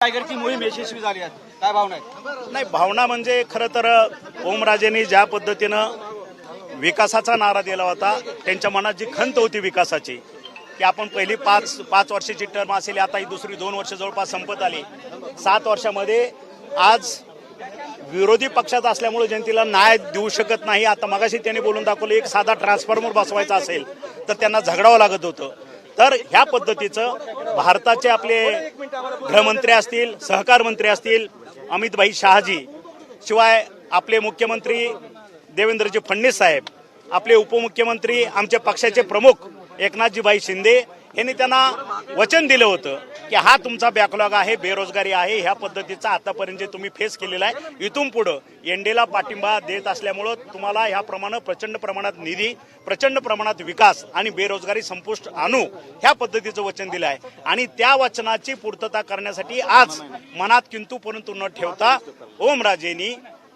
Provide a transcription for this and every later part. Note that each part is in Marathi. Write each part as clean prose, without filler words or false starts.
टायगरची मोहीम यशस्वी झाली आहे, काय भावना आहे? नाही, भावना म्हणजे खरं तर ओमराजेंनी ज्या पद्धतीनं विकासाचा नारा दिला होता, त्यांच्या मनात जी खंत होती विकासाची, की आपण पहिली पाच वर्षाची टर्म असेल, आता ही दुसरी 2 वर्ष जवळपास संपत आली. 7 वर्षामध्ये आज विरोधी पक्षात असल्यामुळे जनतेला न्याय देऊ शकत नाही. आता मगाशी त्यांनी बोलून दाखवलं, एक साधा ट्रान्सफॉर्मर बसवायचा असेल तर त्यांना झगडावं लागत होतं. तर ह्या पद्धतीचं भारताचे आपले गृहमंत्री असतील, सहकार मंत्री असतील, अमित भाई शहाजी, शिवाय आपले मुख्यमंत्री देवेंद्रजी फडणवीस साहेब, आपले उपमुख्यमंत्री, आमच्या पक्षाचे प्रमुख एकनाथजीभाई शिंदे यांनी त्यांना वचन दिलं होतं की हा तुमचा बॅकलॉग आहे, बेरोजगारी आहे, ह्या पद्धतीचा आतापर्यंत जे तुम्ही फेस केलेला आहे, इथून पुढं एनडीला पाठिंबा देत असल्यामुळं तुम्हाला ह्याप्रमाणे प्रचंड प्रमाणात निधी, प्रचंड प्रमाणात विकास आणि बेरोजगारी संपुष्ट आणू, ह्या पद्धतीचं वचन दिलं आहे. आणि त्या वचनाची पूर्तता करण्यासाठी आज मनात किंतु परंतु न ठेवता ओमराजेंनी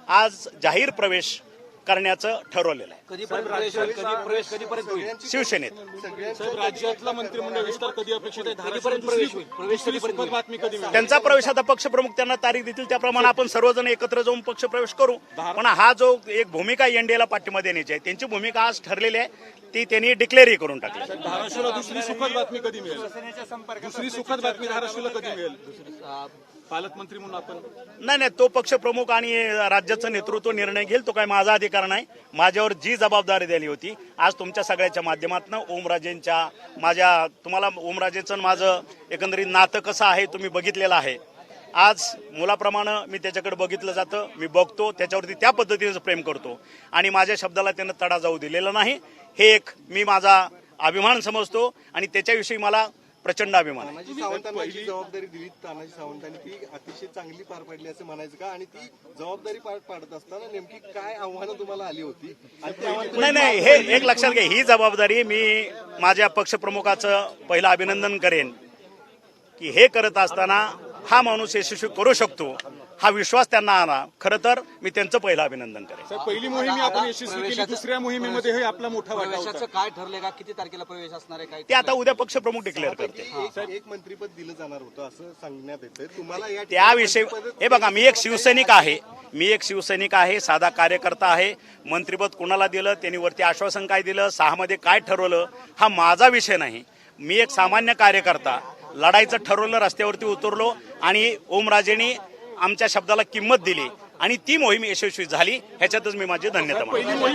आज जाहीर प्रवेश करण्याचं ठरवलेलं आहे. कधीपर्यंत होईल? शिवसेनेत. राज्यातला मंत्रिमंडळ विस्तार कधी अपेक्षित आहे? दुसरी बातमी कधी मिळेल? त्यांचा प्रवेश आता पक्षप्रमुख त्यांना तारीख देतील, त्याप्रमाणे आपण सर्वजण एकत्र जाऊन पक्षप्रवेश करू. पण हा जो एक भूमिका एनडीएला पाठिंबा देण्याची आहे, त्यांची भूमिका आज ठरलेली आहे, ती त्यांनी डिक्लेअरही करून टाकली. धाराशिवला दुसरी सुखद बातमी कधी मिळेल? दुसरी सुखद बातमी धाराशिवला कधी मिळेल? पालकमंत्री म्हणून आपण नाही, तो पक्षप्रमुख आणि राज्याचं नेतृत्व निर्णय घेईल, तो काय माझा अधिकार नाही. माझ्यावर जी जबाबदारी दिली होती, आज तुमच्या सगळ्याच्या माध्यमातून तुम्हाला ओमराजेचं माझं एकंदरीत नातं कसं आहे तुम्ही बघितलेलं आहे. आज मुलाप्रमाणे मी त्याच्याकडे बघितलं जातं, मी बघतो, त्याच्यावरती त्या पद्धतीचं प्रेम करतो आणि माझ्या शब्दाला त्यानं तडा जाऊ दिलेला नाही. हे एक मी माझा अभिमान समजतो आणि त्याच्याविषयी मला प्रचंड अभिमान आहे. तानाजी सावंतांना जी जबाबदारी दिली, तानाजी सावंतांनी ती अतिशय चांगली पार पडली असं म्हणायचं का? आणि ती जबाबदारी पार पाडत असताना नेमकी काय आव्हानं तुम्हाला आली होती? नाही, हे एक लक्षात घ्या, ही जबाबदारी मी माझ्या पक्षप्रमुखाचं पहिलं अभिनंदन करेन की हे करत असताना हा माणूस यशस्वी करू शकतो, हा विश्वास त्यांना आला. खरं तर मी त्यांचं पहिलं अभिनंदन करेन. पहिली मोहीम आपण यशस्वी केली, दुसऱ्या मोहिमेमध्ये हे आपला मोठा वाटा होता. प्रवेशाचं काय ठरले का? किती तारखेला प्रवेश असणार आहे? काय ते आता उद्या पक्षप्रमुख डिक्लेअर करते. एक मंत्रीपद दिलं जाणार होतं असं सांगण्यात येतंय. तुम्हाला या त्याविषयी हे बघा, मी एक शिवसैनिक आहे, साधा कार्यकर्ता आहे. मंत्रिपद कुणाला दिलं, त्यांनी वरती आश्वासन काय दिलं, 6 मध्ये काय ठरवलं, हा माझा विषय नाही. मी एक सामान्य कार्यकर्ता, लढाईचं ठरवलं, रस्त्यावरती उतरलो आणि ओमराजेंनी आमच्या शब्दाला किंमत दिली आणि ती मोहीम यशस्वी झाली, ह्याच्यातच मी माझी धन्यता मानतो.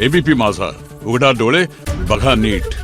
एबीपी माझा, उघडा डोळे बघा नीट.